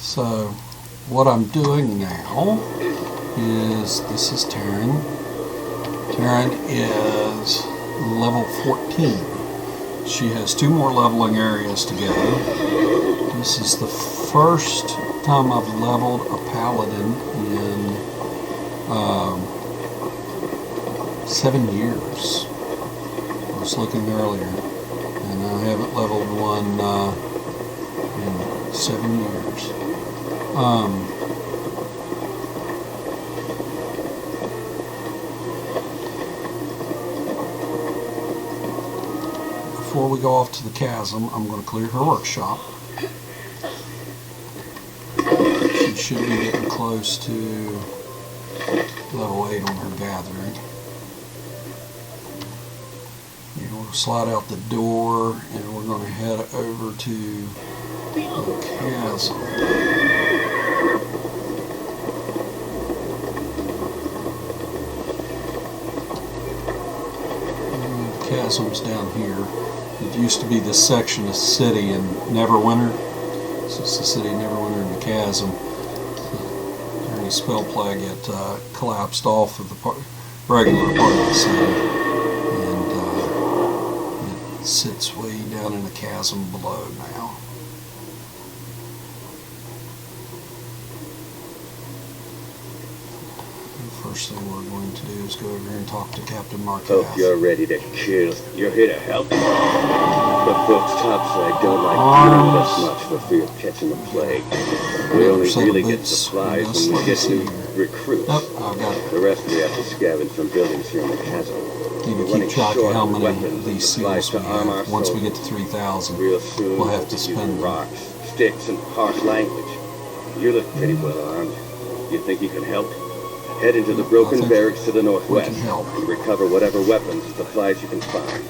So what I'm doing now is, this is Taryn. Taryn is level 14. She has 2 more leveling areas to go. This is the first time I've leveled a paladin in 7 years. I was looking earlier, and I haven't leveled one in 7 years. Before we go off to the Chasm, I'm going to clear her workshop. She should be getting close to level 8 on her gathering. We'll slide out the door and we're going to head over to the Chasm. The Chasm's down here. It used to be this section of city in Neverwinter. This is the city of Neverwinter and the Chasm. During the spell plague, it collapsed off of the regular part of the city. It sits way down in the Chasm below now. First thing we're going to do is go over here and talk to Captain Mark. Hope you're ready to kill. You're here to help. The folks topside don't like dealing with us much for fear of catching the plague. We only really get supplies when we get new recruits. The rest we have to scavenge from buildings here in the Chasm. You can keep track of how many of these seals we have. Once we get to 3,000, we'll have to spend rocks, sticks, and harsh language. You look pretty well armed. You think you can help? Head into the broken barracks to the northwest and recover whatever weapons and supplies you can find.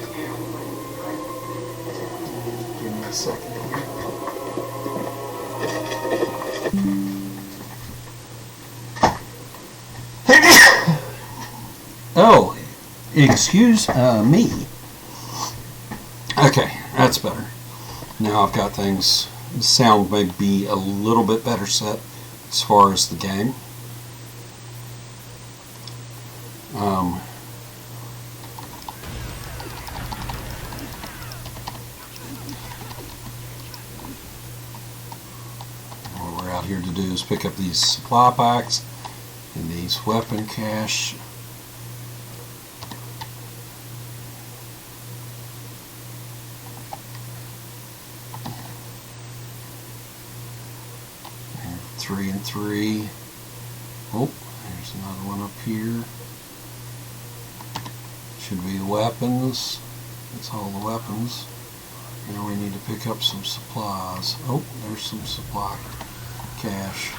Give me a second. Oh, excuse me. Okay, that's better. Now I've got things. The sound may be a little bit better set as far as the game. What we're out here to do is pick up these supply packs and these weapon cache. And 3 and 3. Oh, there's another one up here. Should be the weapons. That's all the weapons. Now we need to pick up some supplies. Oh, there's some supply cache.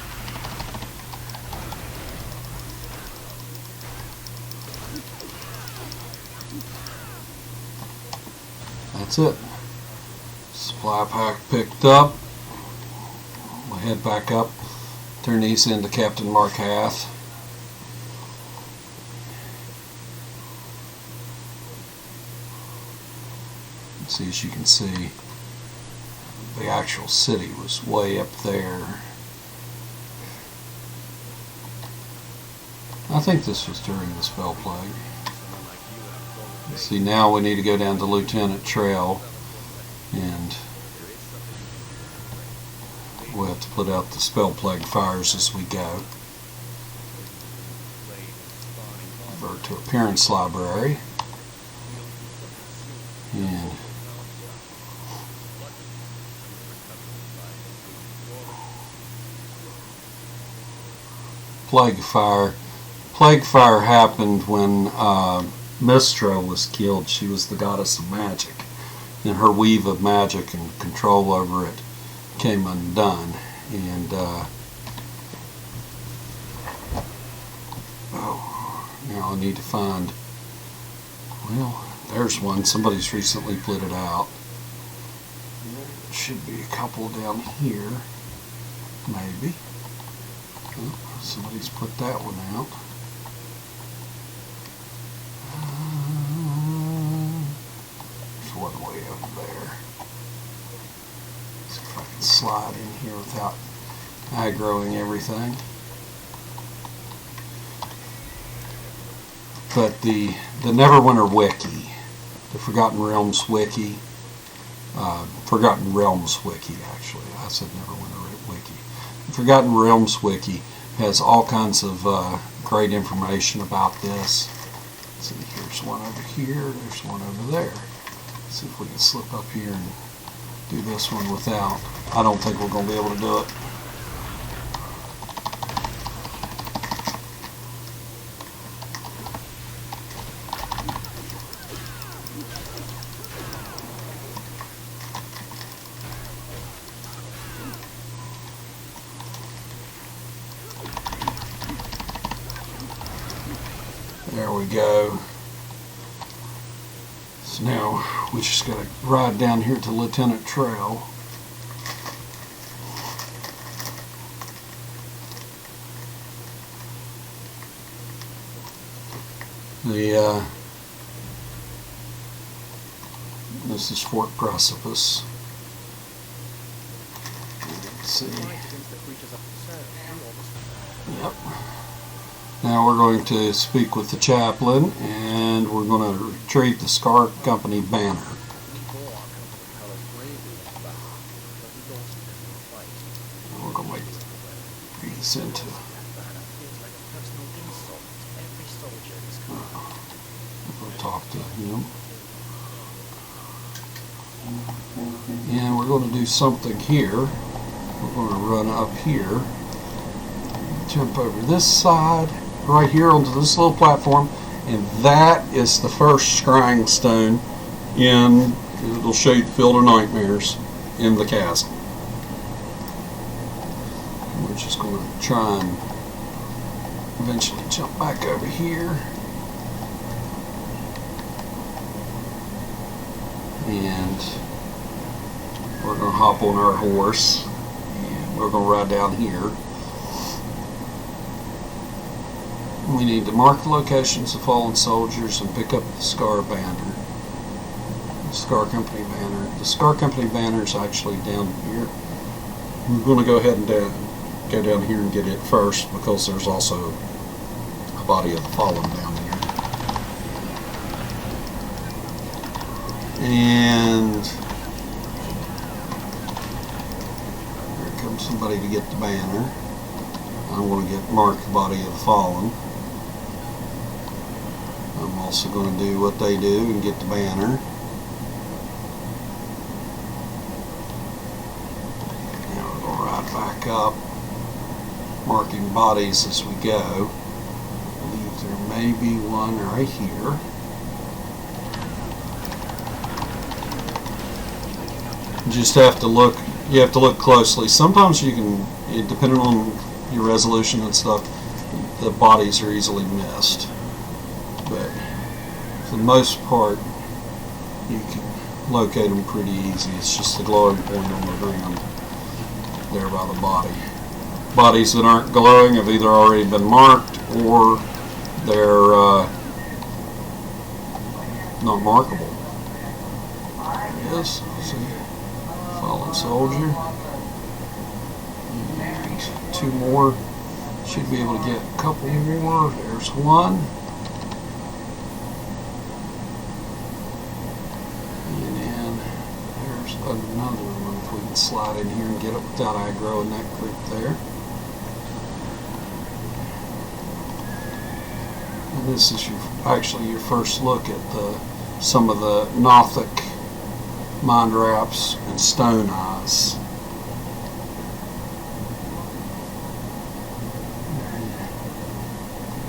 That's it. Supply pack picked up. We'll head back up. Turn these into Captain Mark Hath. See, as you can see, the actual city was way up there. I think this was during the spell plague. See, now we need to go down to Lieutenant Trail, and we'll have to put out the spell plague fires as we go. Over to Appearance Library, and Plague fire. Plague fire happened when Mystra was killed. She was the goddess of magic, and her weave of magic and control over it came undone. And now I need to find. Well, there's one. Somebody's recently put it out. There should be a couple down here, maybe. Oh, somebody's put that one out. There's one way over there. See if I can slide in here without aggroing everything. But the Neverwinter wiki, the Forgotten Realms wiki, Forgotten Realms wiki actually, I said Neverwinter wiki. The Forgotten Realms wiki has all kinds of great information about this. Let's see, here's one over here, there's one over there. Let's see if we can slip up here and do this one without. I don't think we're going to be able to do it. There we go. So now we just got to ride down here to Lieutenant Trail. This is Fort Precipice. Let's see. Yep. Now we're going to speak with the chaplain, and we're going to retrieve the Scar Company banner. We're going to make these into. We'll talk to him. And we're going to do something here. We're going to run up here, jump over this side, right here onto this little platform, and that is the first scrying stone in, it'll show you the Field of Nightmares in the chasm. We're just going to try and eventually jump back over here. And we're going to hop on our horse and we're going to ride down here. We need to mark the locations of fallen soldiers and pick up the Scar banner. The Scar Company banner. The Scar Company banner is actually down here. We're going to go ahead and go down here and get it first because there's also a body of the fallen down here. And here comes somebody to get the banner. I want to get mark the body of the fallen. I'm also going to do what they do and get the banner. Now we're going to ride back up, marking bodies as we go. I believe there may be one right here. You just have to look. You have to look closely. Sometimes you can, depending on your resolution and stuff, the bodies are easily missed. But for the most part, you can locate them pretty easy. It's just the glowing point on the ground there by the body. Bodies that aren't glowing have either already been marked or they're not markable. There it is. See? Fallen soldier. And 2 more. Should be able to get a couple more. There's one. And then there's another one. If we can slide in here and get it without aggro in that creek there. And this is actually your first look at some of the Nothic mind wraps and stone eyes.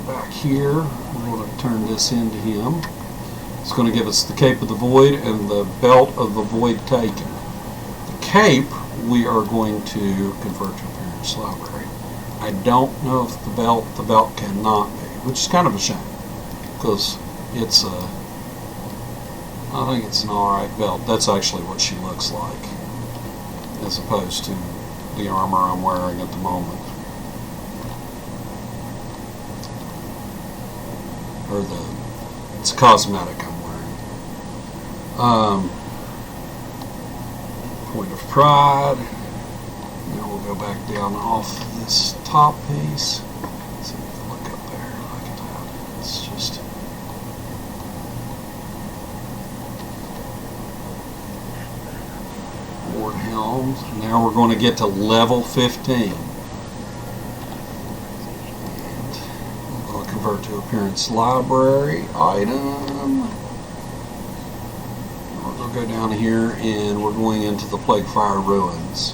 Back here, we're going to turn this into him. It's going to give us the Cape of the Void and the Belt of the Void Taken. The cape we are going to convert to Appearance Library. I don't know if the belt cannot be, which is kind of a shame because it's a I think it's an alright belt. That's actually what she looks like, as opposed to the armor I'm wearing at the moment. Or it's cosmetic I'm wearing. Point of Pride. Now we'll go back down off this top piece. So if you look up there, look at that. It's just board helms. Now we're going to get to level 15. And we're going to convert to appearance library item. We'll go down here and we're going into the Plague Fire Ruins.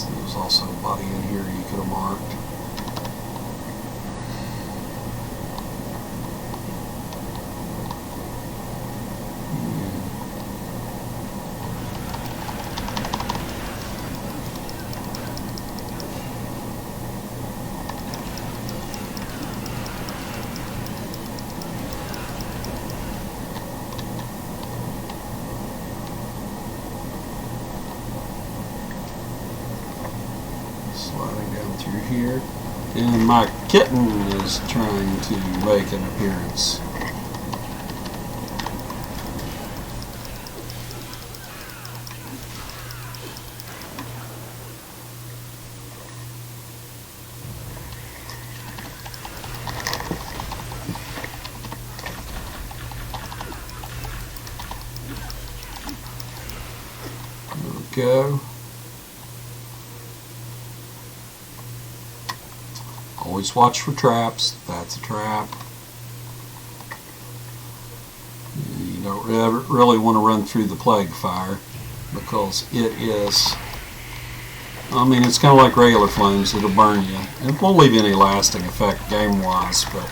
There's also a body in here you could have marked. Sliding down through here, and my kitten is trying to make an appearance. There we go. Always watch for traps. That's a trap. You don't really want to run through the Plague Fire because it is, I mean, it's kind of like regular flames. It'll burn you. It won't leave any lasting effect game-wise, but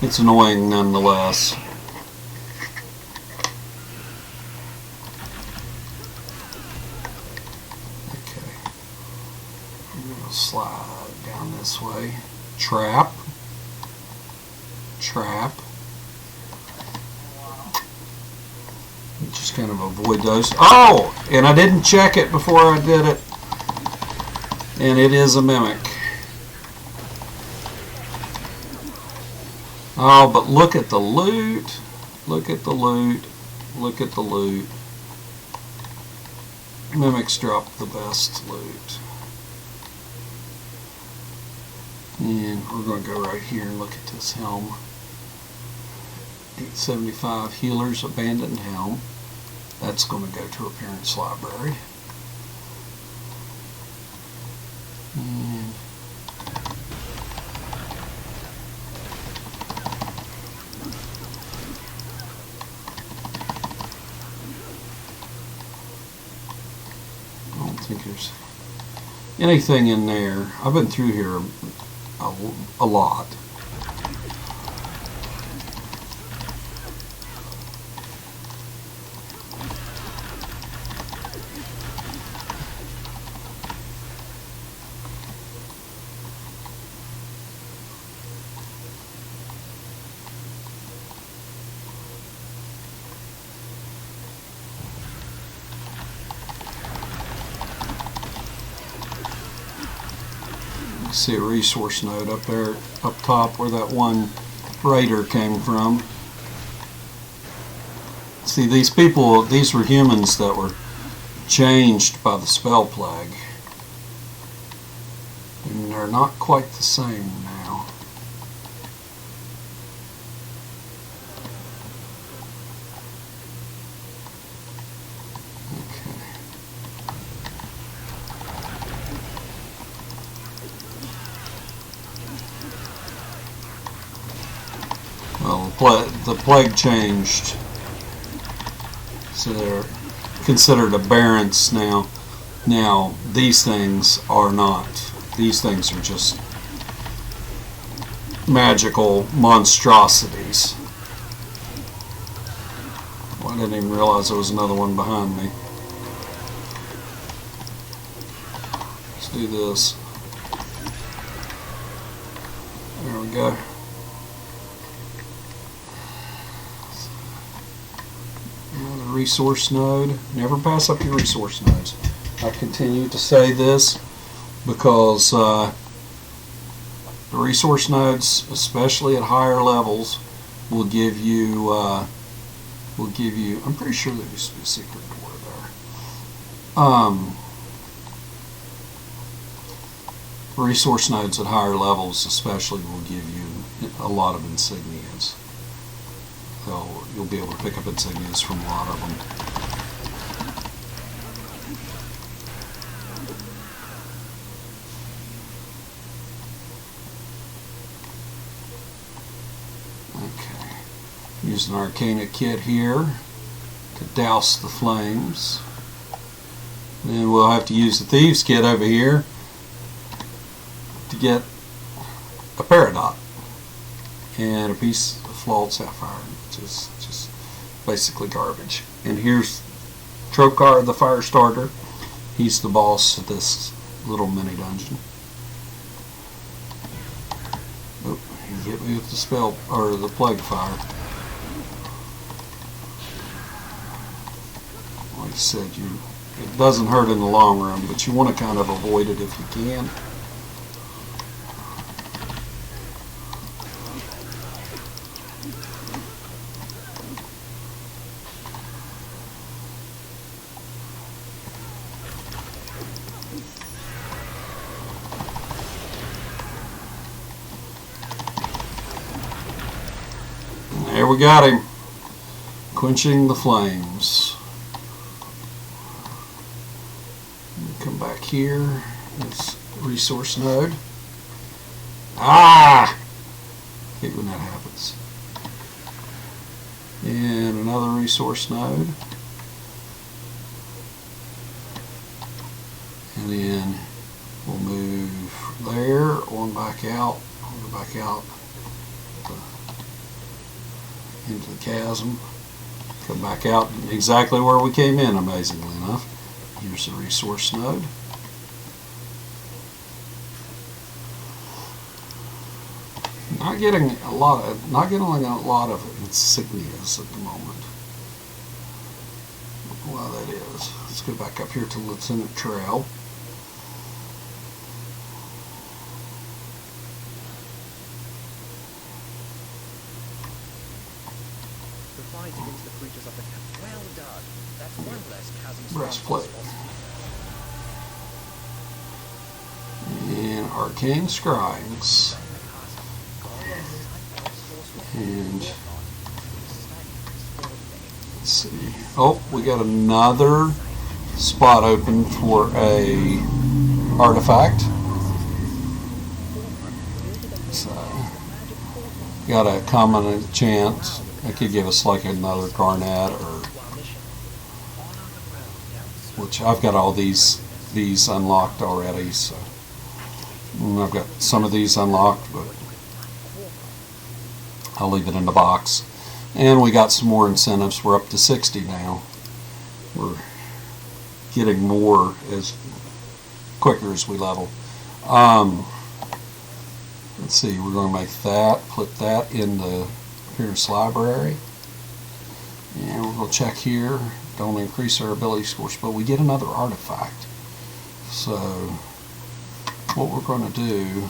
it's annoying nonetheless. Okay. I'm going to slide down this way. Trap. Trap. Just kind of avoid those. Oh! And I didn't check it before I did it. And it is a mimic. Oh, but look at the loot. Look at the loot. Look at the loot. Mimics drop the best loot. And we're going to go right here and look at this helm. 875 Healer's Abandoned Helm. That's going to go to Appearance Library. And I don't think there's anything in there. I've been through here a lot. See a resource node up there, up top, where that one raider came from. See, these people, these were humans that were changed by the spell plague. And they're not quite the same now. Well, the plague changed, so they're considered aberrants now. Now, these things are not. These things are just magical monstrosities. Well, I didn't even realize there was another one behind me. Let's do this. There we go. Resource node. Never pass up your resource nodes. I continue to say this because The resource nodes, especially at higher levels, will give you, I'm pretty sure there used to be a secret door there. Resource nodes at higher levels especially will give you a lot of insignias. So you'll be able to pick up insignias from a lot of them. Okay. Use an Arcana kit here to douse the flames. Then we'll have to use the Thieves kit over here to get a Peridot and a piece of flawed sapphire, which is just basically garbage. And here's Trokar, the fire starter. He's the boss of this little mini dungeon. Oh, he hit me with the spell, or the plague fire. Like I said, it doesn't hurt in the long run, but you want to kind of avoid it if you can. There we got him, quenching the flames. Come back here, this resource node. Ah! Hate when that happens. And another resource node. And then we'll move there, on back out, go back out into the chasm, come back out exactly where we came in, amazingly enough. Here's the resource node. Not getting a lot of insignias at the moment. I don't know why that is. Let's go back up here to Lieutenant Trail. Breastplate. And arcane scribes. And let's see. Oh, we got another spot open for a artifact. So got a common chance. It could give us like another Garnet, or which I've got all these unlocked already, so I've got some of these unlocked, but I'll leave it in the box. And we got some more incentives. We're up to 60 now. We're getting more as quicker as we level. Let's see, we're going to make that, put that in the Appearance Library. And we're going to check here. Don't increase our ability scores, but we get another artifact. So what we're going to do,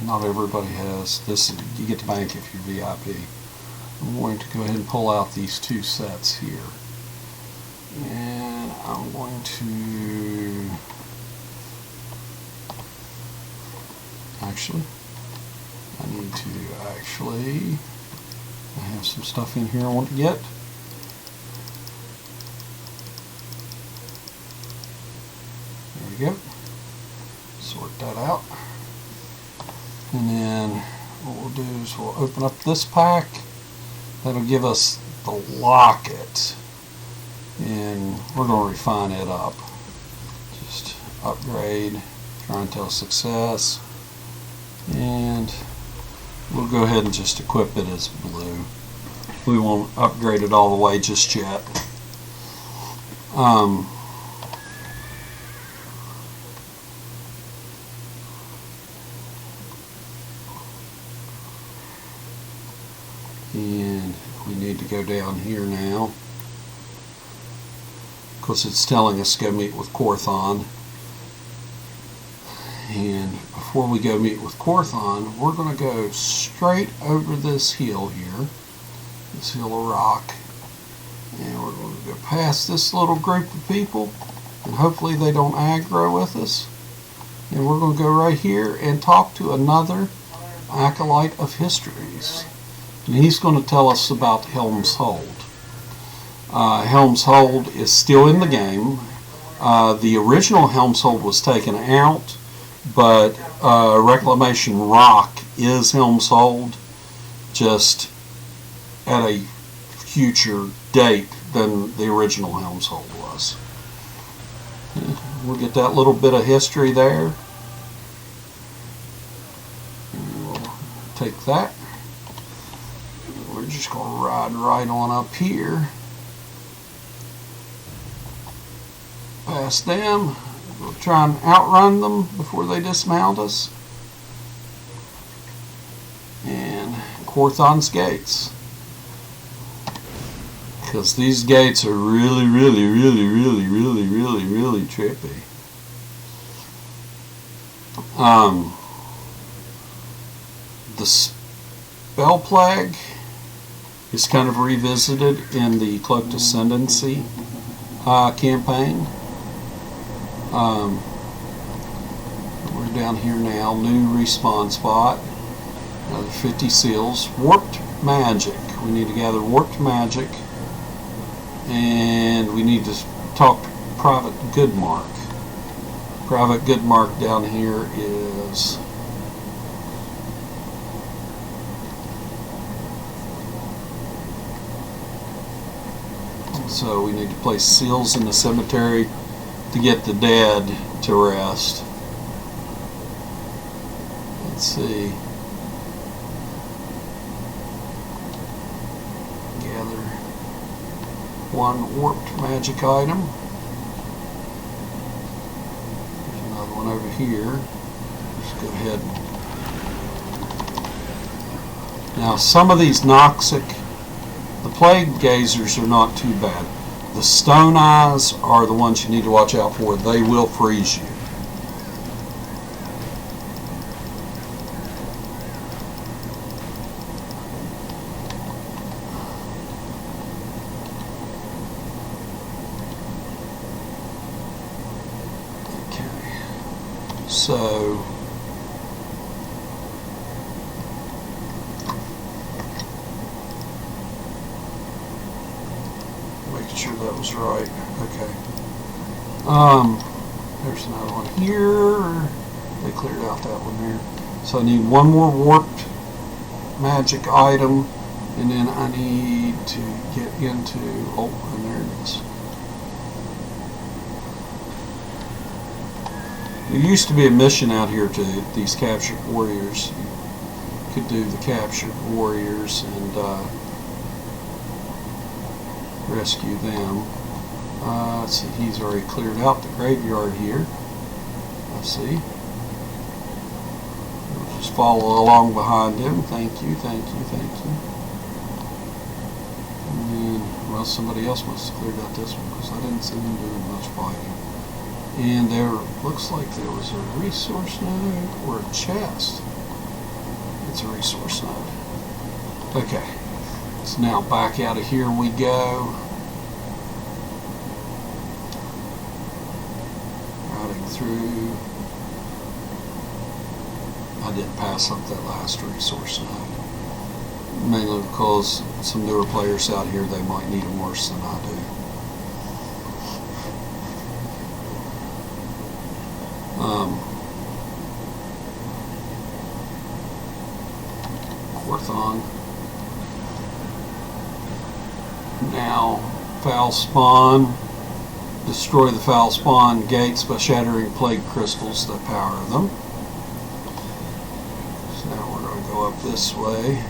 not everybody has this. You get to bank if you're VIP. I'm going to go ahead and pull out these two sets here, and I'm going to actually, I have some stuff in here I want to get. There we go. Sort that out. And then what we'll do is we'll open up this pack. That'll give us the locket. And we're going to refine it up. Just upgrade, try until success. And we'll go ahead and just equip it as blue. We won't upgrade it all the way just yet. And we need to go down here now, because it's telling us to go meet with Corthon. And before we go meet with Corthon, we're going to go straight over this hill here, this hill of rock, and we're going to go past this little group of people, and hopefully they don't aggro with us. And we're going to go right here and talk to another acolyte of histories, and he's going to tell us about Helm's Hold. Helm's Hold is still in the game. The original Helm's Hold was taken out, but Reclamation Rock is Helm's Hold, just at a future date than the original Helm's Hold was. We'll get that little bit of history there. And we'll take that. We're just going to ride right on up here. Past them. We'll try and outrun them before they dismount us. And Corthon's gates. Because these gates are really trippy. The Spell Plague is kind of revisited in the Cloaked Ascendancy campaign. We're down here now, new respawn spot. Another 50 seals. Warped magic. We need to gather warped magic. And we need to talk to Private Goodmark. Private Goodmark down here is so we need to place seals in the cemetery to get the dead to rest. Let's see. Gather one warped magic item. There's another one over here. Let's go ahead. Now some of these Noxic, the Plague Gazers are not too bad. The Stone Eyes are the ones you need to watch out for. They will freeze you. Okay. So sure that was right. Okay. There's another one here. They cleared out that one there. So I need one more warped magic item, and then I need to get into, oh, and there it is. There used to be a mission out here to these captured warriors. You could do the captured warriors and rescue them. Let's see, he's already cleared out the graveyard here. Let's see. We'll just follow along behind him. Thank you, thank you, thank you. And then, well, somebody else must have cleared out this one because I didn't see them doing much fighting. And there looks like there was a resource node or a chest. It's a resource node. Okay. So now back out of here we go. Routing through. I didn't pass up that last resource node. Mainly because some newer players out here, they might need them worse than I do. Corthon. Now, foul spawn. Destroy the foul spawn gates by shattering plague crystals that power them. So now we're going to go up this way.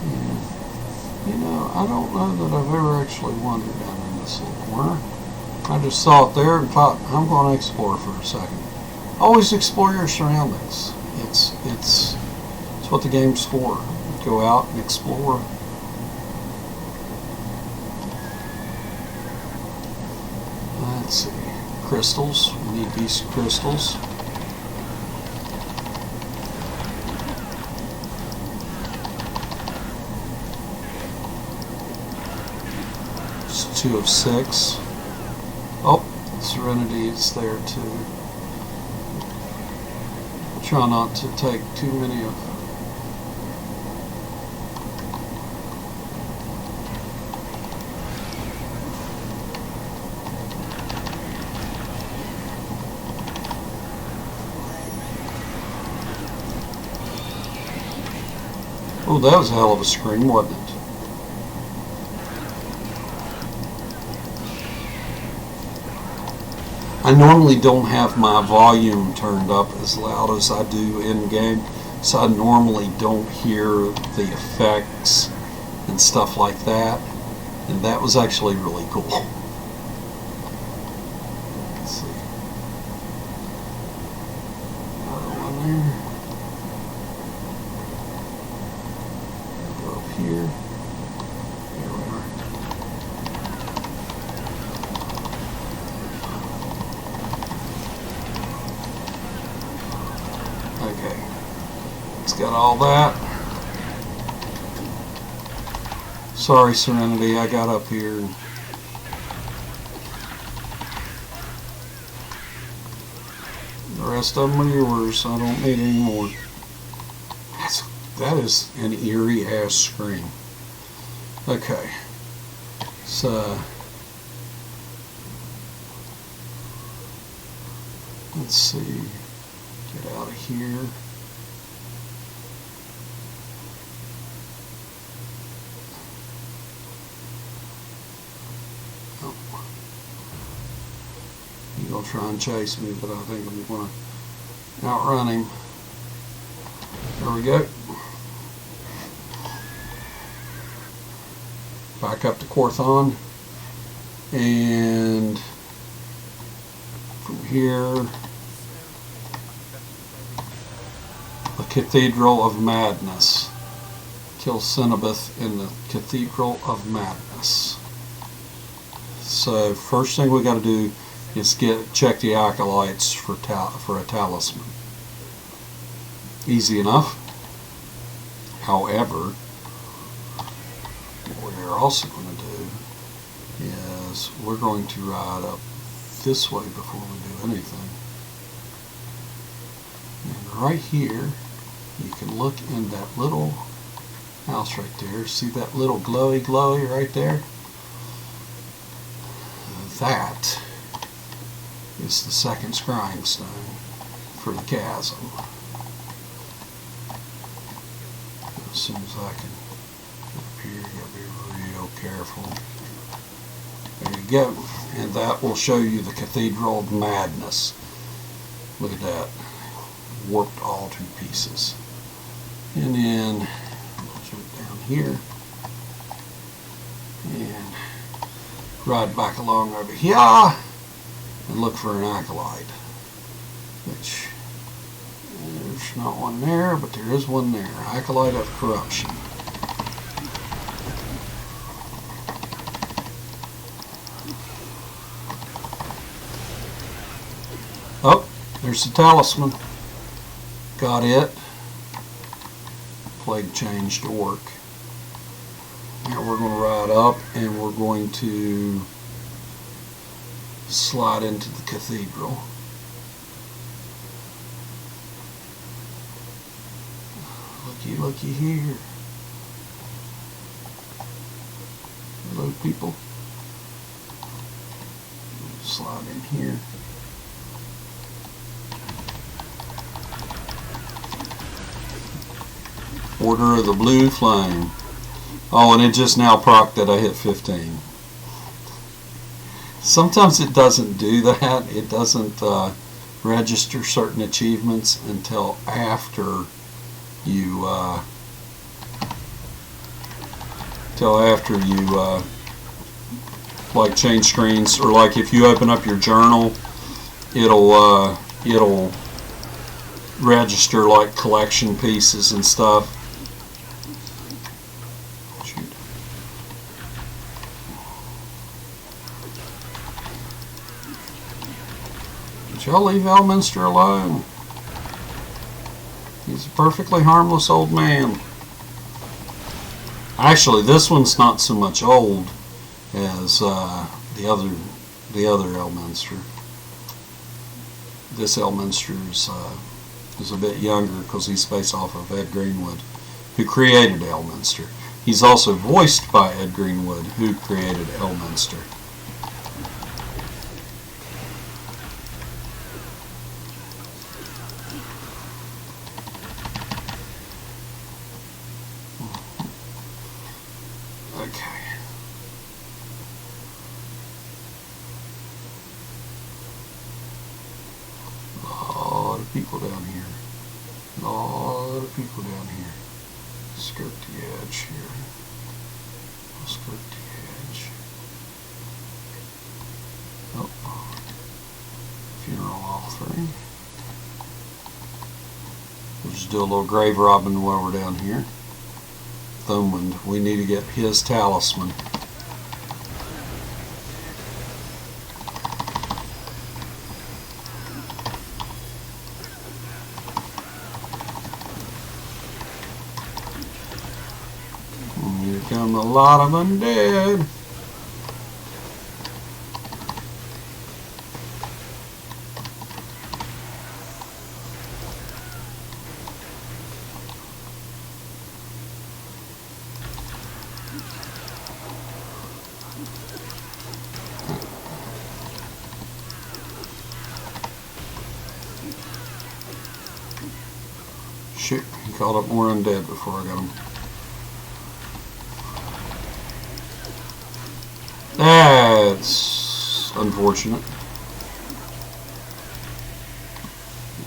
And, you know, I don't know that I've ever actually wandered down in this little corner. I just saw it there and thought, I'm going to explore for a second. Always explore your surroundings. It's what the game's for. Go out and explore. Let's see. Crystals. We need these crystals. It's 2 of 6. Oh, Serenity is there too. Try not to take too many of. Oh, that was a hell of a scream, wasn't it? I normally don't have my volume turned up as loud as I do in game, so I normally don't hear the effects and stuff like that, and that was actually really cool. Let's see. Another one there. Go up here. Here we are. Okay, it's got all that. Sorry, Serenity, I got up here. The rest of them are yours. I don't need any more. That is an eerie ass scream. Okay, so let's see. Get out of here. Oh. He's gonna try and chase me, but I think I'm gonna outrun him. There we go. Back up to Corthon, and from here, the Cathedral of Madness. Kill Cenobith in the Cathedral of Madness. So first thing we got to do is check the acolytes for a talisman. Easy enough. However, what we're also going to do is we're going to ride up this way before we do anything. And right here, you can look in that little house right there. See that little glowy right there? That is the second scrying stone for the chasm. As soon as I can get up here, you gotta be real careful. There you go. And that will show you the Cathedral of Madness. Look at that. Warped all to pieces. And then we'll jump down here and ride back along over here and look for an acolyte, which there's not one there, but there is one there. Acolyte of Corruption. Oh, there's the talisman. Got it. Plague change to work. Now we're going to ride up and we're going to slide into the cathedral. Looky here. Hello, people. Slide in here. Order of the Blue Flame. Oh, and it just now procced that I hit 15. Sometimes it doesn't do that. It doesn't register certain achievements until after you like change screens, or like if you open up your journal, it'll register like collection pieces and stuff. Y'all leave Elminster alone. He's a perfectly harmless old man. Actually, this one's not so much old as the other Elminster. This Elminster is a bit younger because he's based off of Ed Greenwood, who created Elminster. He's also voiced by Ed Greenwood, who created Elminster. Okay. A lot of people down here. A lot of people down here. Skirt the edge here. I'll skirt the edge. Oh. Funeral offering. We'll just do a little grave robbing while we're down here. Thumwind, we need to get his talisman. Here come a lot of undead. Shoot, he called up more undead before I got him. That's unfortunate.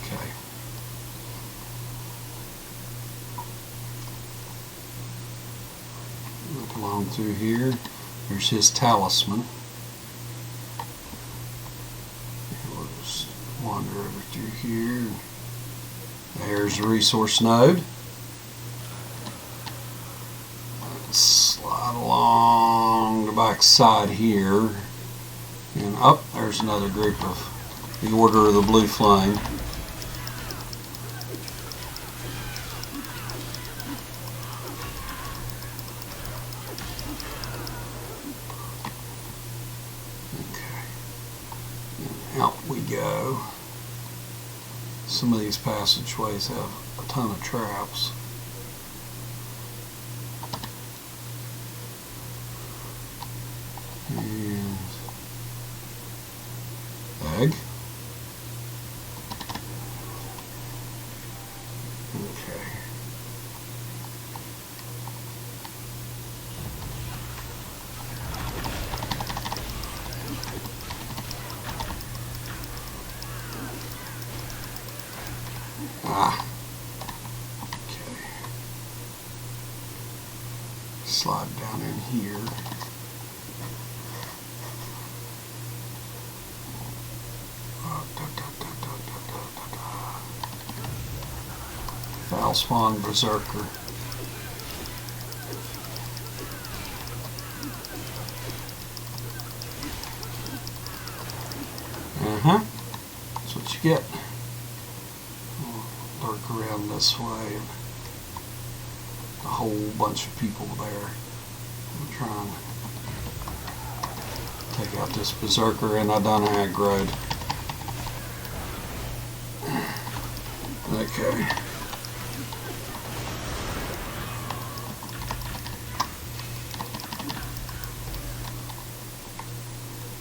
Okay. Look along through here. There's his talisman. We'll just wander over through here. There's the resource node. Let's slide along the back side here. And up, there's another group of the Order of the Blue Flame. Okay. And out we go. Some of these passageways have a ton of traps. And egg. Okay. Okay. Slide down in here. Foul Spawn Berserker. That's what you get. Lurk around this way. A whole bunch of people there. I'm trying to take out this Berserker, and I done aggroed. Okay.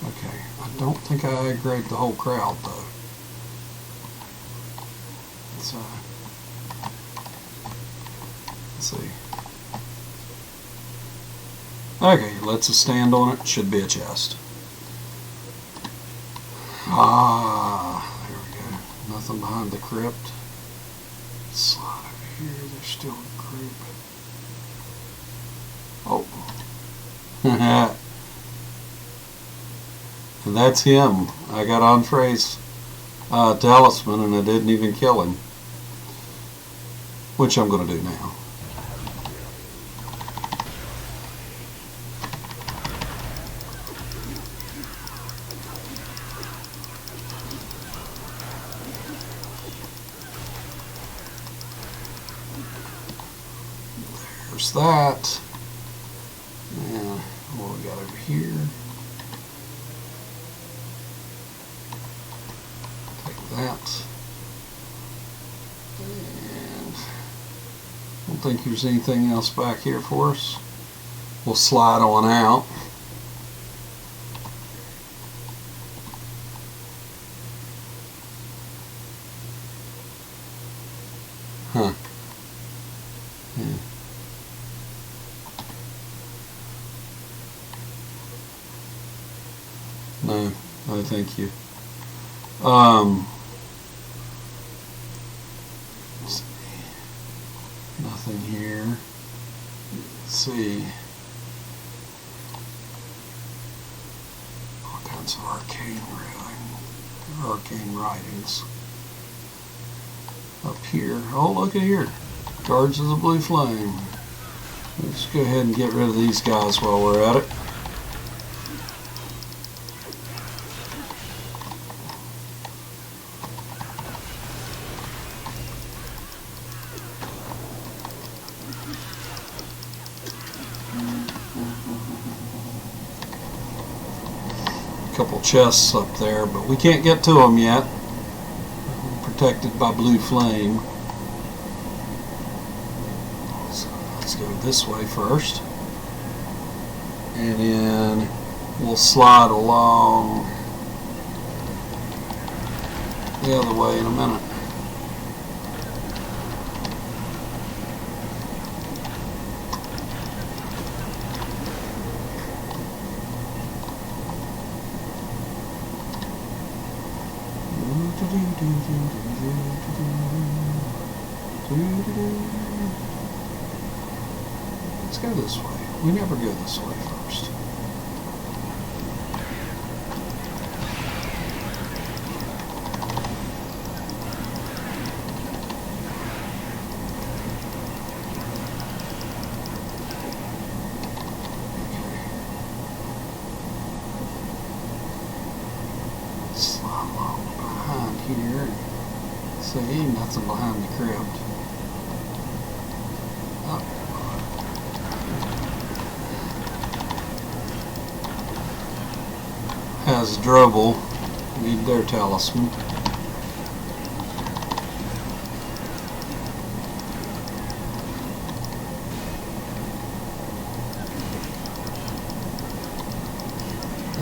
Okay, I don't think I aggroed the whole crowd though. Let's see. Okay, let's stand on it. Should be a chest. Ah, there we go. Nothing behind the crypt. Slide over here. There's still a group. Oh. And that's him. I got on Frey's talisman and I didn't even kill him. Which I'm going to do now. There's that. And what we got over here? Take that. And I don't think there's anything else back here for us. We'll slide on out. Huh. Yeah. No, thank you. Let's see. Nothing here. Let's see. All kinds of arcane writings. Up here. Oh, look at here. Guards of the Blue Flame. Let's go ahead and get rid of these guys while we're at it. Couple chests up there, but we can't get to them yet. Protected by blue flame. So let's go this way first, and then we'll slide along the other way in a minute. Let's go this way. We never go this way first. Slide along behind here. See, nothing behind the crypt. Oh. Has Drobel. Need their talisman.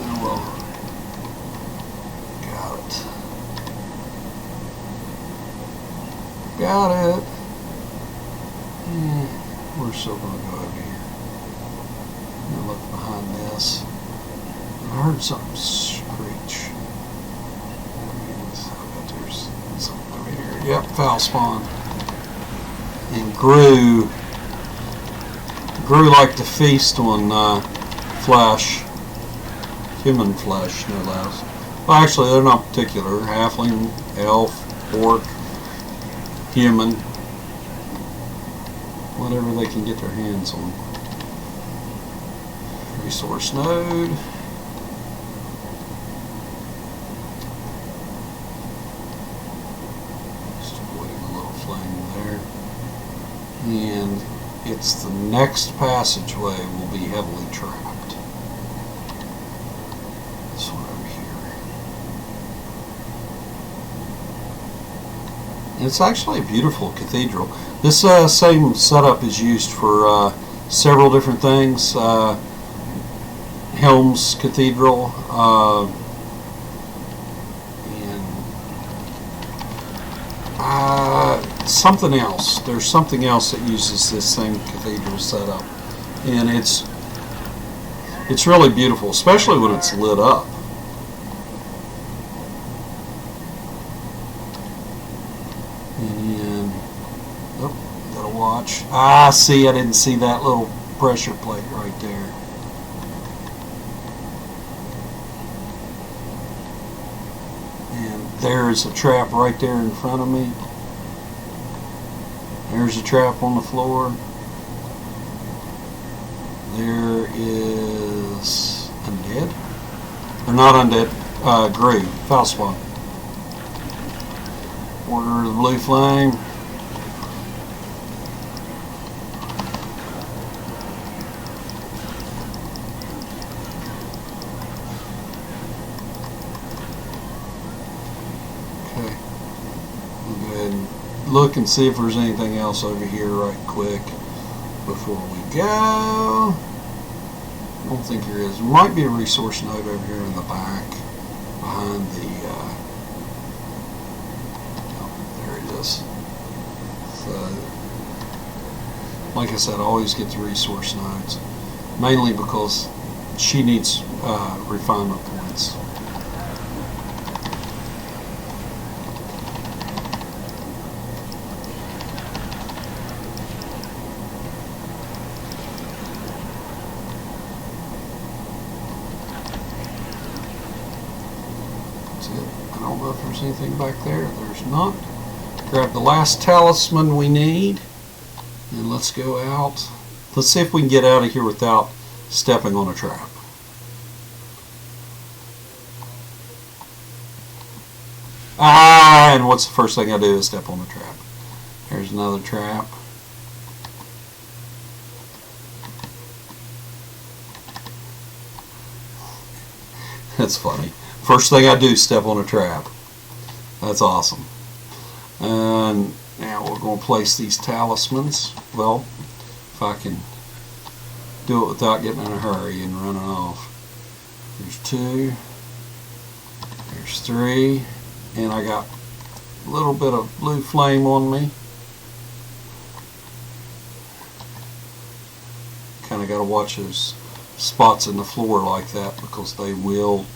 Oh well. Got it. Got it. We're still going to go over here. Now look behind this. I heard something screech. I bet there's something over here. Yep, foul spawn. And grew like to feast on flesh. Human flesh, no less. Well, actually, they're not particular. Halfling, elf, orc, human. Whatever they can get their hands on. Resource node. Just avoiding a little flame there. And it's the next passageway will be heavily trapped. This one over here. And it's actually a beautiful cathedral. This same setup is used for several different things. Helm's Cathedral, and something else. There's something else that uses this same cathedral setup, and it's really beautiful, especially when it's lit up. And gotta watch. See, I didn't see that little pressure plate right there. There's a trap right there in front of me. There's a trap on the floor. There is undead. Or not undead. Gray. Foul spawn. Order of the Blue Flame. and look and see if there's anything else over here right quick before we go. I don't think there is. There might be a resource node over here in the back behind the oh, there it is. So like I said, I always get the resource nodes, mainly because she needs refinement points. I don't know if there's anything back there. There's not. Grab the last talisman we need, and let's go out. Let's see if we can get out of here without stepping on a trap. And what's the first thing I do is step on the trap. There's another trap. That's funny. First thing I do is step on a trap. That's awesome. And now we're going to place these talismans. Well, if I can do it without getting in a hurry and running off. There's 2. There's 3. And I got a little bit of blue flame on me. Kind of got to watch those spots in the floor like that, because they will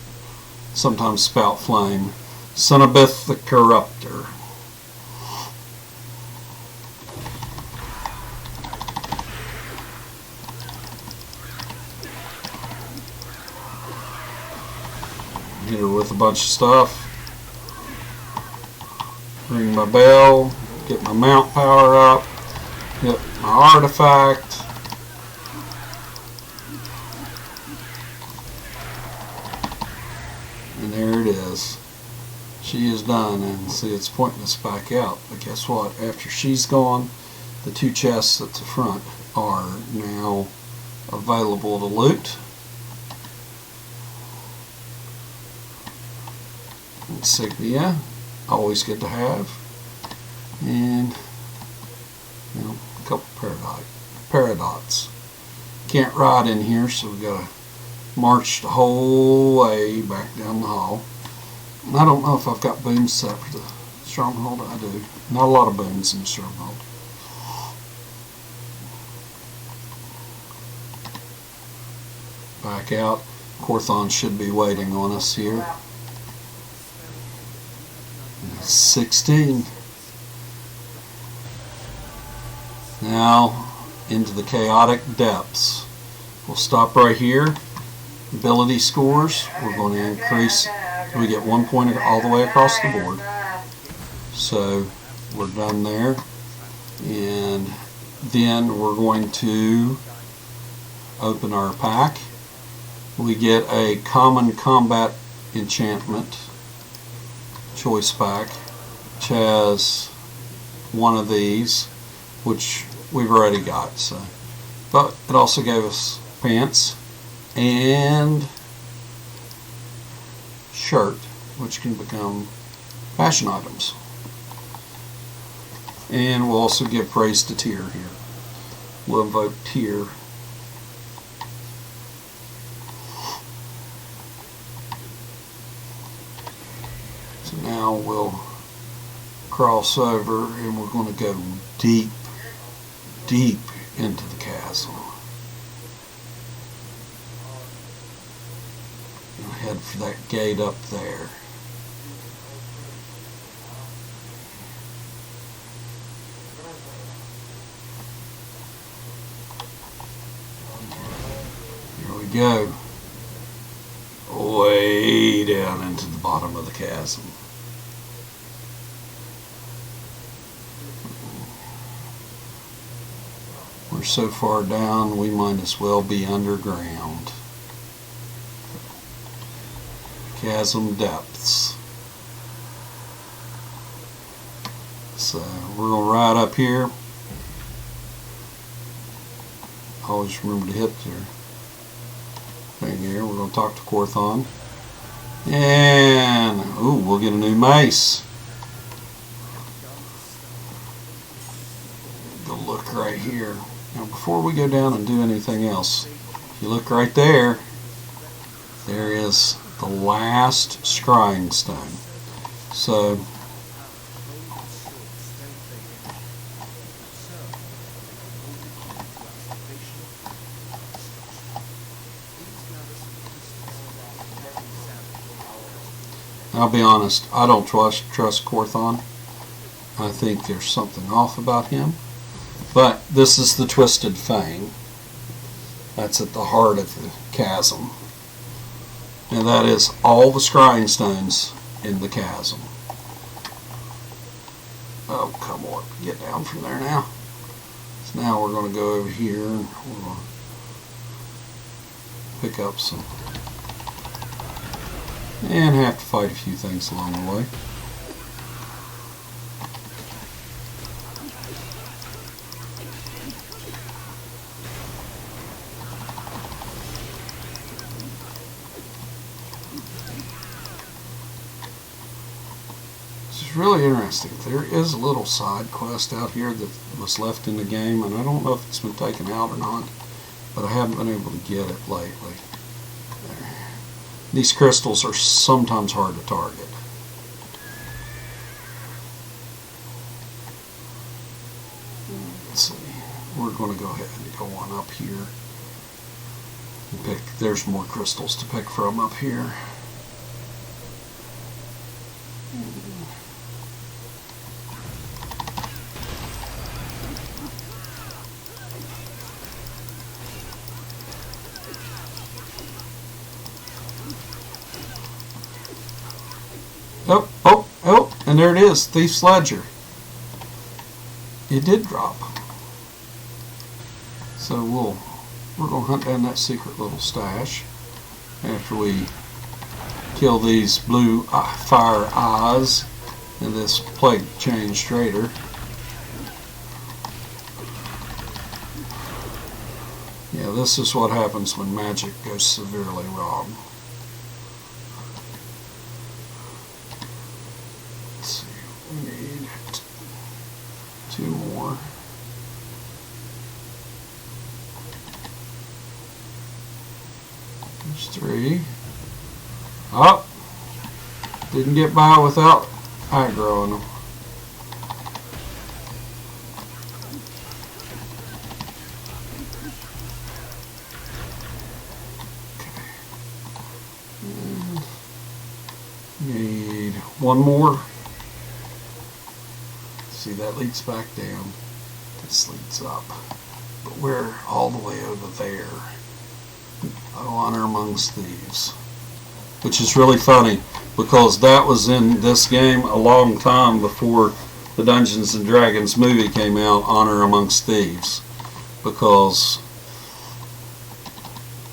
sometimes spout flame. Sonabeth the Corrupter. Hit her with a bunch of stuff. Ring my bell. Get my mount power up. Hit my artifact. And there it is. She is done, and see, it's pointing us back out. But guess what? After she's gone, the 2 chests at the front are now available to loot. Insignia, always good to have. And a couple paradots. Can't ride in here, so we gotta march the whole way back down the hall. And I don't know if I've got boons set for the stronghold. I do. Not a lot of boons in the stronghold. Back out. Korthon should be waiting on us here. 16. Now into the chaotic depths. We'll stop right here. Ability scores, we're going to increase. We get 1 point all the way across the board. So we're done there. And then we're going to open our pack. We get a common combat enchantment choice pack, which has one of these, which we've already got. So, but it also gave us pants and shirt, which can become fashion items. And we'll also give praise to Tyr here. We'll invoke Tyr. So now we'll cross over, and we're going to go deep, deep into the chasm. We'll head for that gate up there. Here we go. Way down into the bottom of the chasm. We're so far down, we might as well be underground. Chasm depths. So we're going to ride up here. Always remember to hit their thing here. We're going to talk to Korthon. And, ooh, we'll get a new mace. go look right here. Now before we go down and do anything else, if you look right there, there is the last scrying stone. So I'll be honest, I don't trust Corthon. I think there's something off about him. But this is the Twisted Fang. That's at the heart of the chasm. And that is all the scrying stones in the chasm. Oh, come on. Get down from there now. So now we're going to go over here and we're going to pick up some. And have to fight a few things along the way. This is really interesting. There is a little side quest out here that was left in the game, and I don't know if it's been taken out or not, but I haven't been able to get it lately. These crystals are sometimes hard to target. Let's see. We're going to go ahead and go on up here and pick. There's more crystals to pick from up here. Oh, and there it is, Thief's Ledger. It did drop. So we're going to hunt down that secret little stash after we kill these blue fire eyes and this plague change trader. Yeah, this is what happens when magic goes severely wrong. We need 2 more. There's 3. Oh! Didn't get by without aggroing them. Okay. Need 1 more. See, that leads back down. This leads up. But we're all the way over there. Honor amongst thieves. Which is really funny, because that was in this game a long time before the Dungeons and Dragons movie came out, Honor Amongst Thieves. Because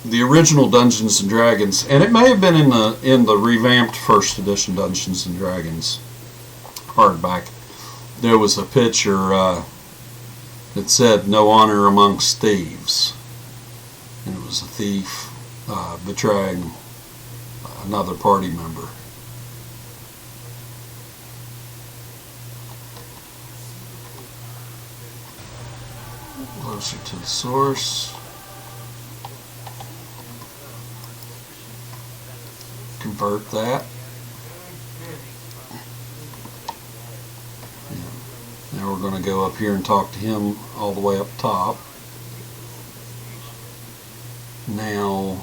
the original Dungeons and Dragons, and it may have been in the revamped first edition Dungeons and Dragons hardback, there was a picture that said "No honor amongst thieves," and it was a thief betraying another party member. Closer to the source. Convert that. Now we're going to go up here and talk to him all the way up top. Now,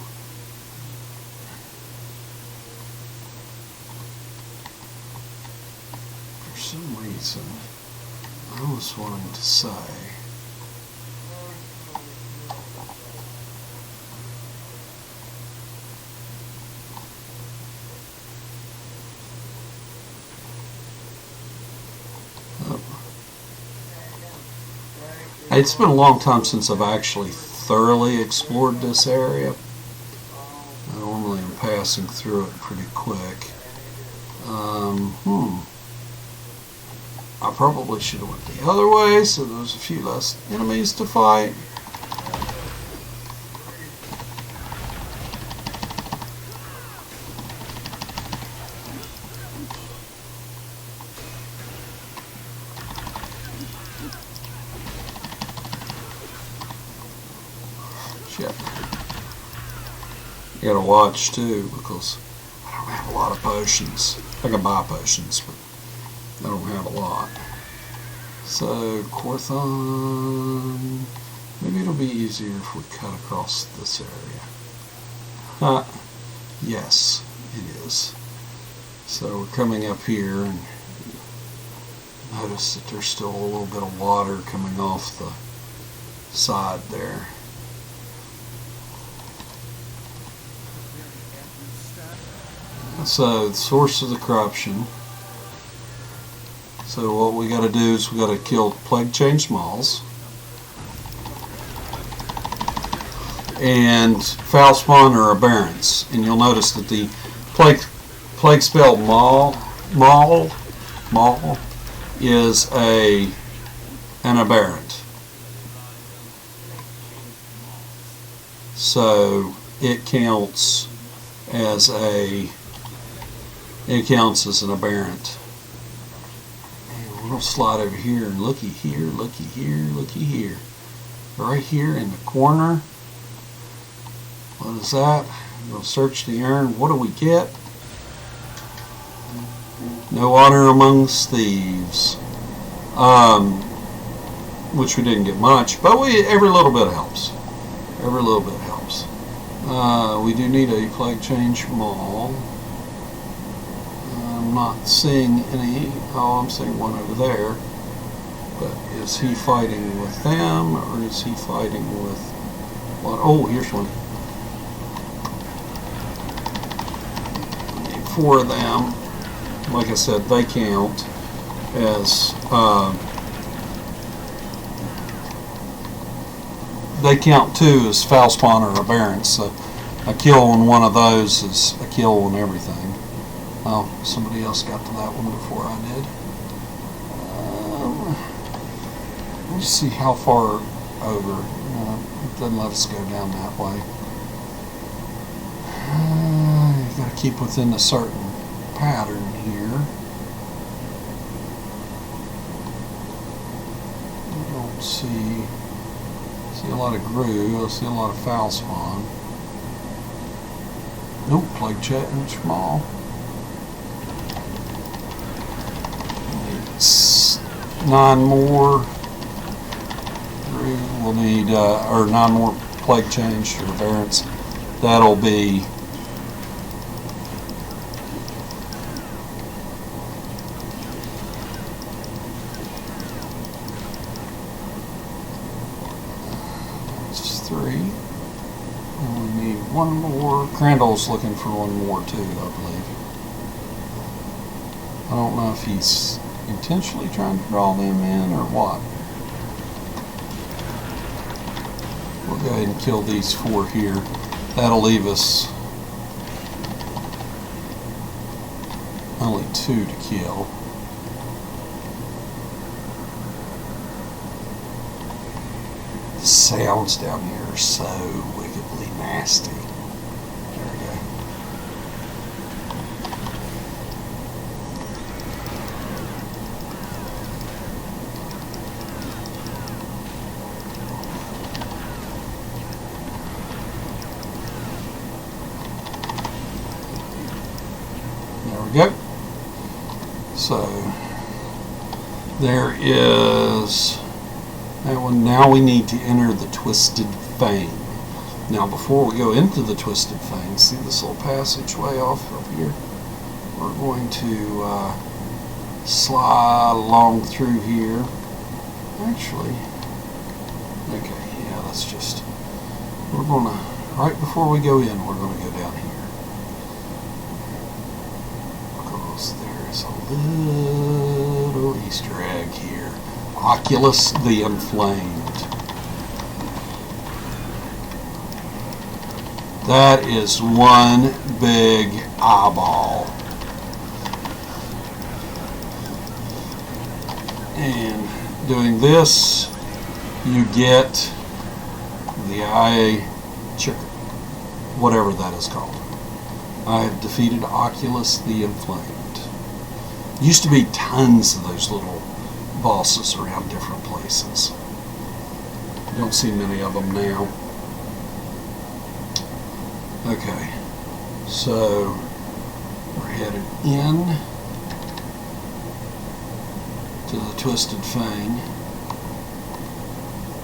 for some reason, I was wanting to say, it's been a long time since I've actually thoroughly explored this area. I normally am passing through it pretty quick. I probably should have went the other way, so there's a few less enemies to fight. Shit. You gotta watch too, because I don't have a lot of potions. I can buy potions, but I don't have a lot. So, Corthon. Maybe it'll be easier if we cut across this area. Yes, it is. So we're coming up here and notice that there's still a little bit of water coming off the side there. So the source of the corruption. So what we got to do is we got to kill plague change mauls and foul spawn or aberrants. And you'll notice that the plague spell maul is an aberrant. So it counts as an aberrant. And we'll slide over here and looky here, looky here, looky here. Right here in the corner. What is that? We'll search the urn. What do we get? No honor amongst thieves. Which we didn't get much, but every little bit helps. Every little bit helps. We do need a flag change maul. I'm not seeing any. Oh, I'm seeing one over there. But is he fighting with them, or is he fighting with what? Oh, here's one. Need 4 of them. Like I said, they count as they count too as foul spawn or aberrants. So a kill on one of those is a kill on everything. Oh, somebody else got to that one before I did. Let me see how far over. It doesn't let us go down that way. You got to keep within a certain pattern here. I don't see a lot of Gru. I see a lot of foul spawn. Nope, plague chat and small. 9 more. We'll need or 9 more plague changed or variants. That'll be one more. Crandall's looking for one more too, I believe. I don't know if he's intentionally trying to draw them in or what. We'll go ahead and kill these 4 here. That'll leave us only 2 to kill. The sounds down here are so wickedly nasty. There we go. There we go. So there is that one. Now we need to enter the Twisted Fang. Now before we go into the Twisted Fang, see this little passageway off up here? We're going to slide along through here. Actually, okay, yeah, that's just, we're going to, right before we go in, we're going to go down here. Because there's a little Easter egg here. Oculus the Inflamed. That is one big eyeball. And doing this, you get the eye chicken, whatever that is called. I have defeated Oculus the Inflamed. Used to be tons of those little bosses around different places. You don't see many of them now. Okay, so we're headed in to the Twisted Fang.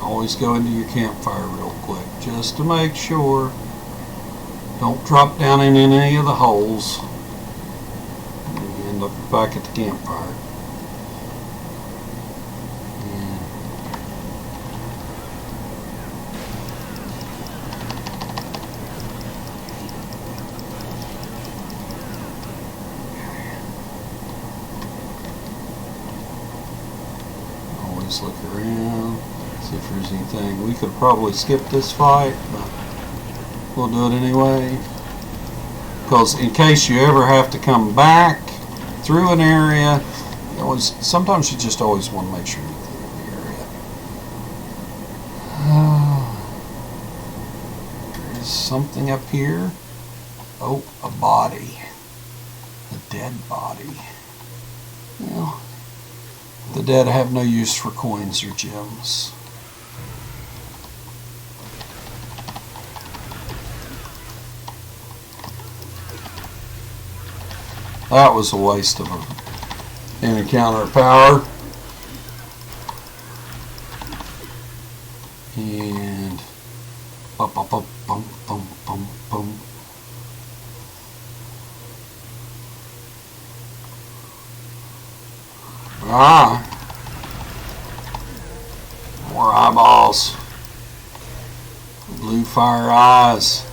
Always go into your campfire real quick, just to make sure. Don't drop down in any of the holes. You end up back at the campfire. Always look around, see if there's anything. We could probably skip this fight, but we'll do it anyway. Because in case you ever have to come back through an area, sometimes you just always want to make sure you're through the area. There's something up here. Oh, a body. A dead body. Well, the dead have no use for coins or gems. That was a waste of an encounter of power. And bum bum bum bum bum bum bum. Ah, more eyeballs. Blue fire eyes.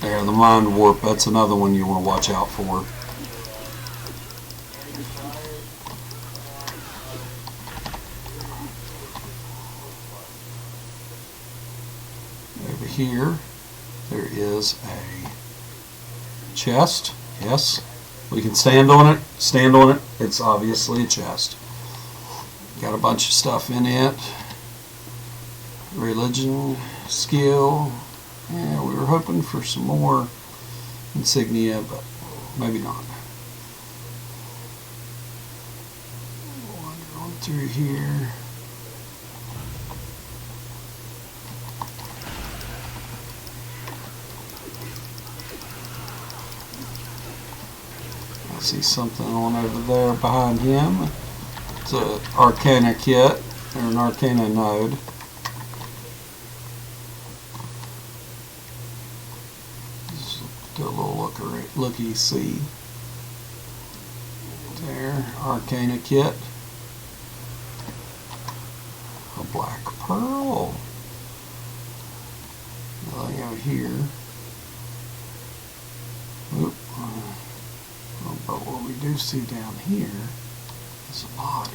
There, the mind warp. That's another one you want to watch out for. Over here, there is a chest. Yes, we can stand on it. Stand on it. It's obviously a chest. Got a bunch of stuff in it. Religion, skill. Yeah, we were hoping for some more insignia, but maybe not. Wander on through here. I see something on over there behind him. It's an Arcana kit, or an Arcana node. Do a little looky see. There, Arcana kit. A black pearl. Nothing over here. Oop. But what we do see down here is a body.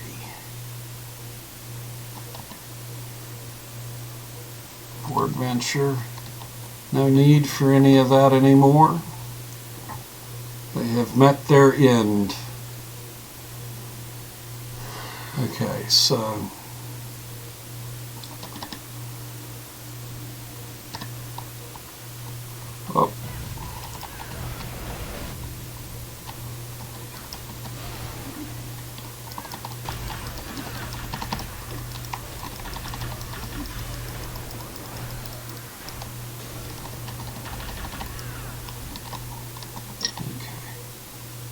Poor adventure. No need for any of that anymore. They have met their end. Okay, so oh.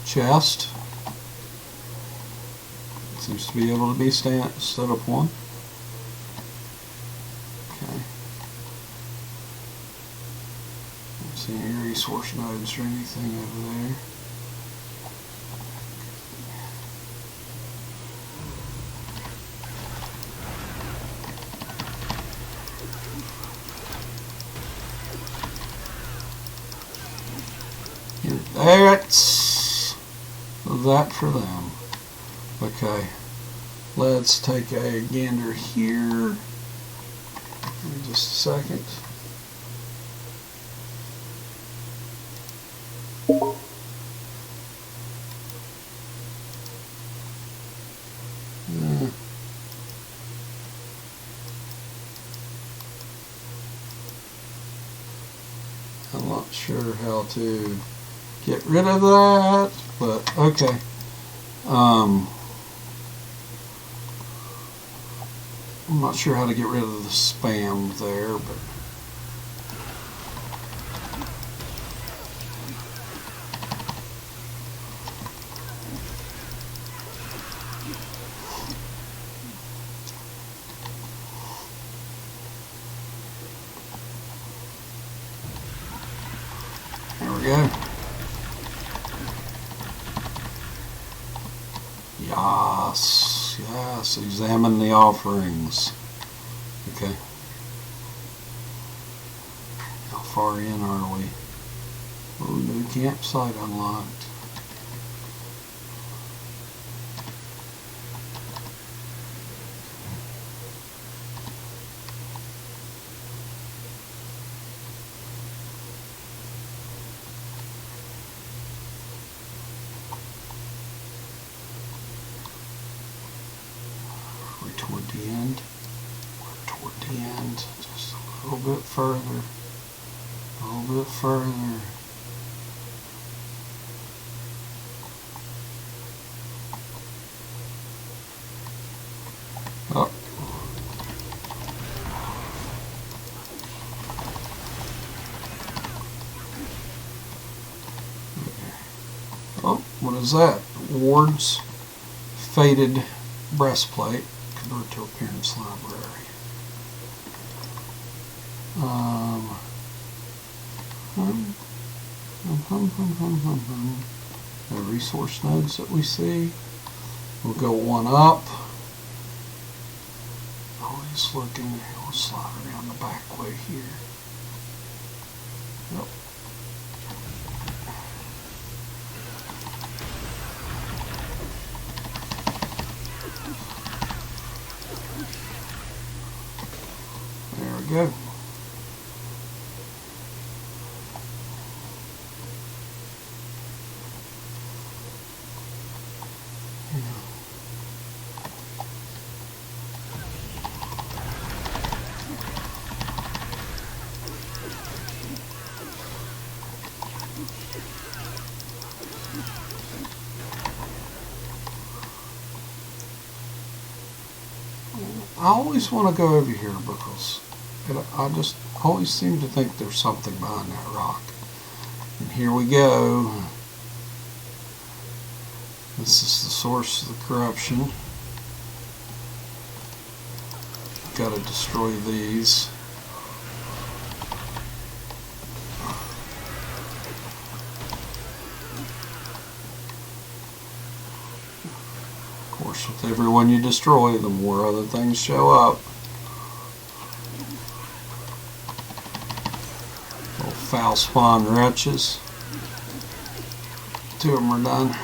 Chest. Seems to be able to be set up one. Okay. Don't see any resource nodes or anything over there. That's that for them. Okay, let's take a gander here. Give me just a second. I'm not sure how to get rid of that, but okay. I'm not sure how to get rid of the spam there, but there we go. Yes, yes, examine the offerings. Okay. How far in are we? Oh, new campsite unlocked. Toward the end. We're toward the end. Just a little bit further. A little bit further. Oh. Oh, what is that? Ward's faded breastplate. Convert to appearance library. The resource nodes that we see. We'll go one up. Always looking. We'll slide around the back way here. Yep. There we go. I always want to go over here because I just always seem to think there's something behind that rock. And here we go. This is the source of the corruption. Got to destroy these. Of course, with every one you destroy, the more other things show up. Little foul spawn wretches. 2 of them are done.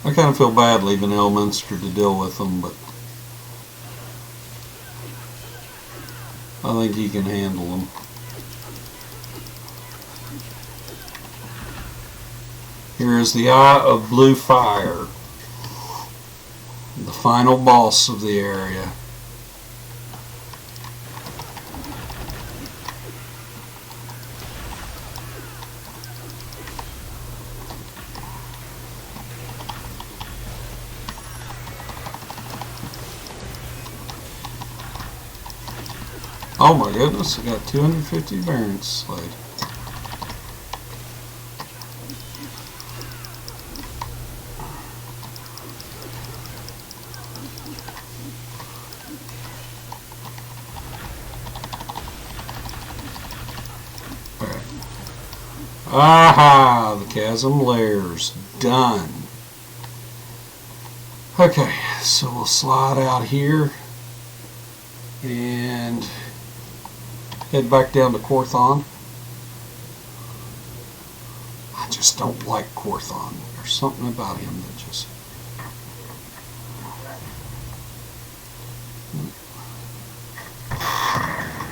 I kind of feel bad leaving Elminster to deal with them, but I think he can handle them. Here is the Eye of Blue Fire, the final boss of the area. Oh my goodness, I got 250 variants slayed. Alright. Aha! The Chasm layers. Done. Okay, so we'll slide out here and head back down to Korthon. I just don't like Korthon. There's something about him that just...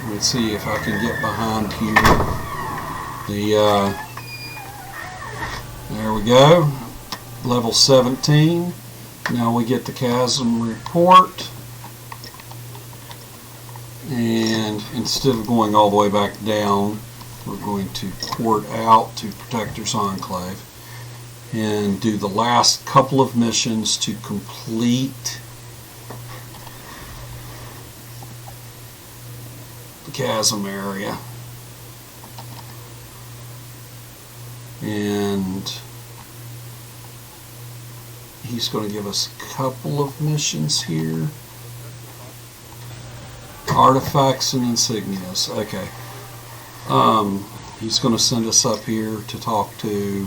Let's see if I can get behind here. There we go. Level 17. Now we get the Chasm report, and instead of going all the way back down, we're going to port out to Protector's Enclave and do the last couple of missions to complete the Chasm area. And he's going to give us a couple of missions here. Artifacts and insignias. Okay. He's going to send us up here to talk to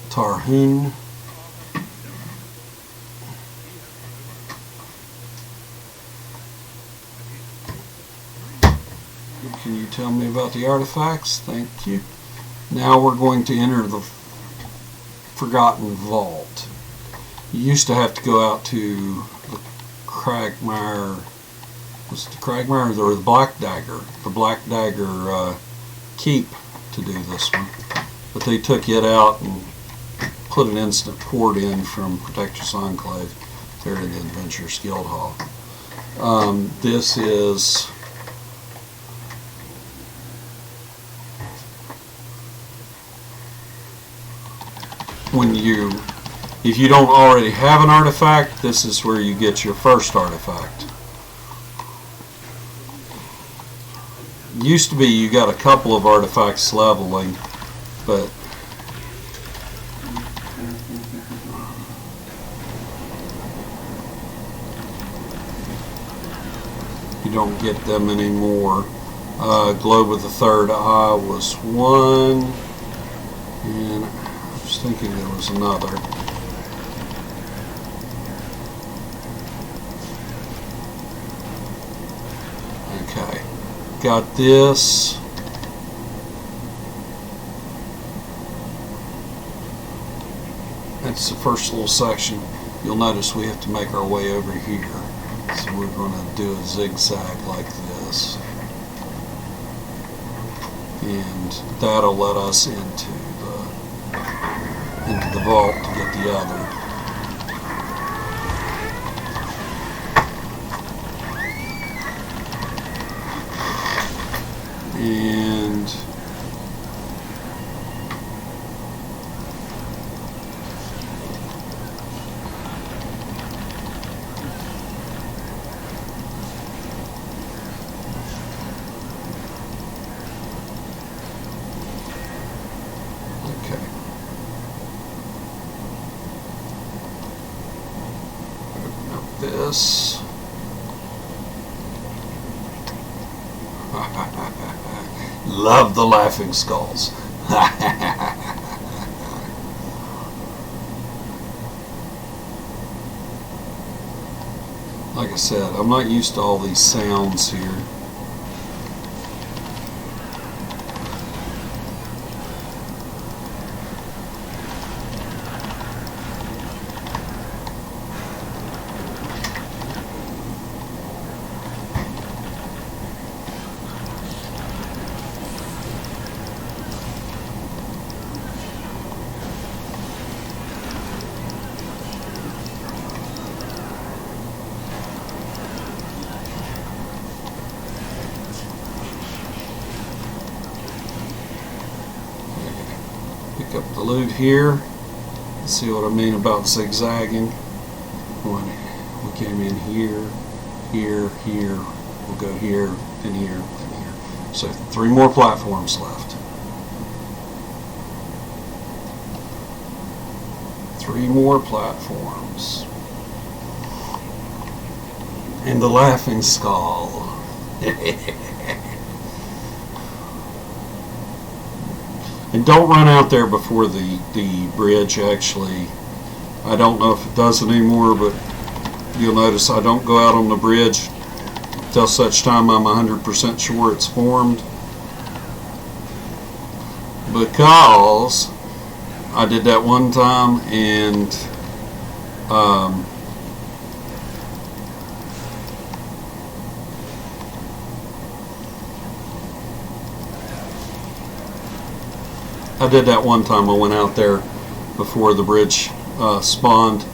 Taryn. Can you tell me about the artifacts? Thank you. Now we're going to enter the Forgotten Vault. You used to have to go out to the Cragmire, was it the Cragmire or the Black Dagger? The Black Dagger Keep to do this one. But they took it out and put an instant port in from Protector's Enclave there in the Adventurers Guild Hall. This is when if you don't already have an artifact, this is where you get your first artifact. Used to be you got a couple of artifacts leveling, but you don't get them anymore. Globe of the Third Eye was one, and I was thinking there was another. Okay, got this. That's the first little section. You'll notice we have to make our way over here. So we're going to do a zigzag like this. And that'll let us into the vault to get the other. And okay. Open up this. Love the laughing skulls. Like I said, I'm not used to all these sounds here. Pick up the loot here. See what I mean about zigzagging. We came in here, here, here. We'll go here, then here, then here. So 3 more platforms left. 3 more platforms. And the laughing skull. And don't run out there before the bridge, actually. I don't know if it does it anymore, but you'll notice I don't go out on the bridge till such time I'm 100% sure it's formed. Because I did that one time and I went out there before the bridge spawned,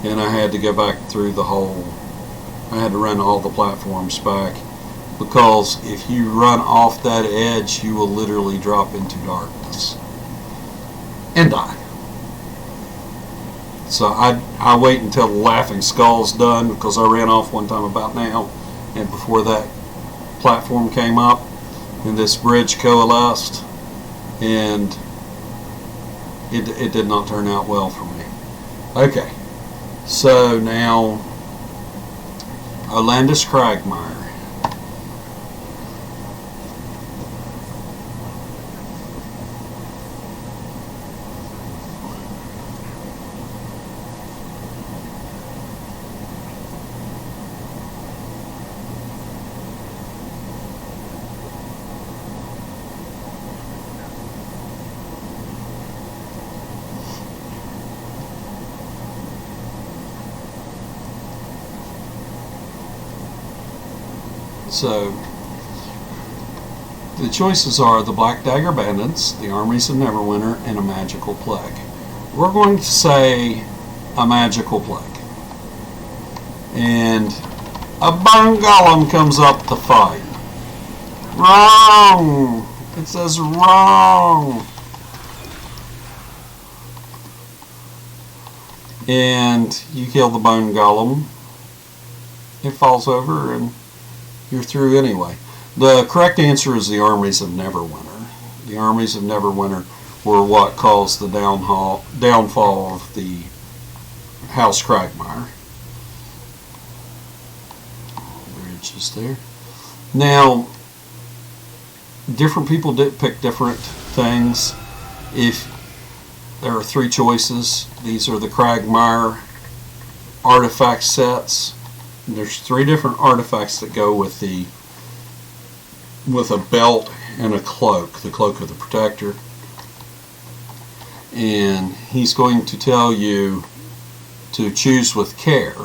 and I had to go back through the whole. I had to run all the platforms back, because if you run off that edge, you will literally drop into darkness and die. So I wait until the laughing skull's done, because I ran off one time about now, and before that platform came up and this bridge coalesced, and it did not turn out well for me. Okay, so now Olandis Cragmire. So, the choices are the Black Dagger Bandits, the Armies of Neverwinter, and a Magical Plague. We're going to say a Magical Plague. And a Bone Golem comes up to fight. Wrong! It says wrong! And you kill the Bone Golem. It falls over and you're through anyway. The correct answer is the Armies of Neverwinter. The Armies of Neverwinter were what caused the downfall of the House Cragmire. Bridge is there. Now, different people did pick different things. If there are 3 choices, these are the Cragmire artifact sets. There's 3 different artifacts that go with a belt and a cloak, the Cloak of the Protector. And he's going to tell you to choose with care.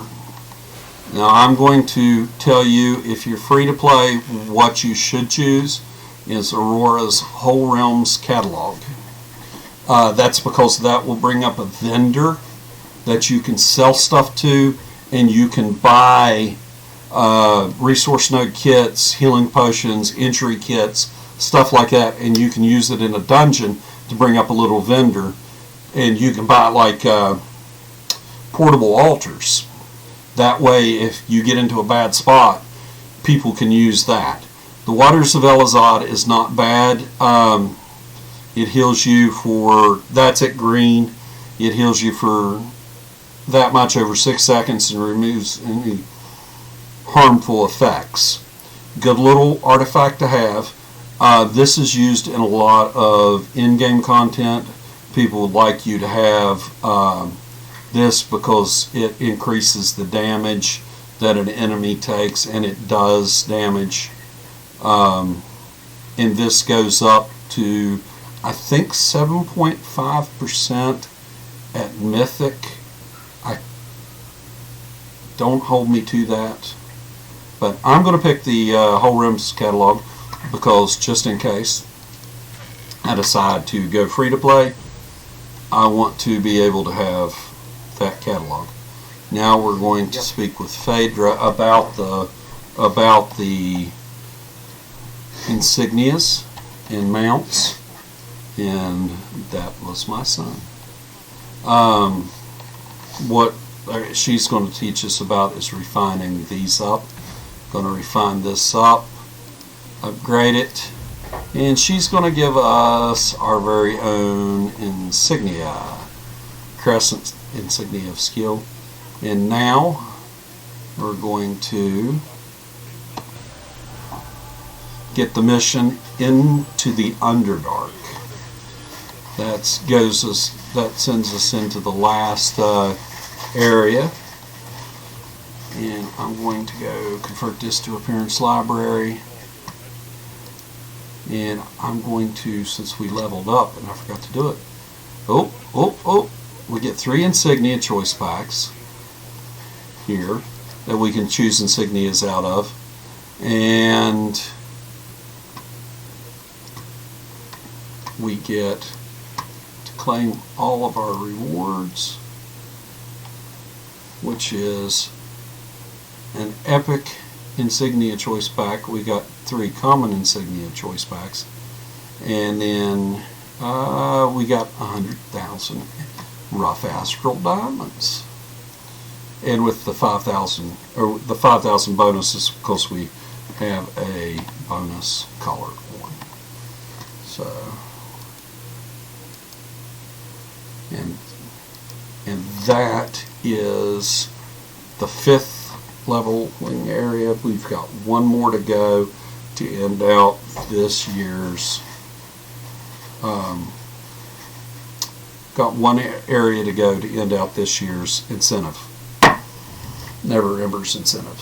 Now I'm going to tell you, if you're free to play, what you should choose is Aurora's Whole Realms catalog. That's because that will bring up a vendor that you can sell stuff to, and you can buy resource node kits, healing potions, injury kits, stuff like that, and you can use it in a dungeon to bring up a little vendor, and you can buy like portable altars. That way, if you get into a bad spot, people can use that. The Waters of Elazad is not bad. It heals you for, that's at green, it heals you for that much over 6 seconds and removes any harmful effects. Good little artifact to have. This is used in a lot of in-game content. People would like you to have this because it increases the damage that an enemy takes, and it does damage. And this goes up to, I think, 7.5% at Mythic. Don't hold me to that, but I'm going to pick the Whole Realms catalog, because just in case I decide to go free to play, I want to be able to have that catalog. Now we're going to speak with Phaedra about the insignias and mounts, and that was my son. What she's going to teach us about is refining these up. Going to refine this up, upgrade it, and she's going to give us our very own insignia, crescent insignia of skill. And now we're going to get the mission into the Underdark. That sends us into the last area, and I'm going to go convert this to Appearance Library, and I'm going to, since we leveled up and I forgot to do it, we get 3 insignia choice packs here that we can choose insignias out of, and we get to claim all of our rewards. which is an epic insignia choice pack. We got 3 common insignia choice packs, and then we got 100,000 rough astral diamonds. And with the 5,000 bonuses, of course, we have a bonus colored one. So, and that is the 5th leveling area. We've got one more to go to end out this year's. Got one area to go to end out this year's incentive. Neverwinter's incentive.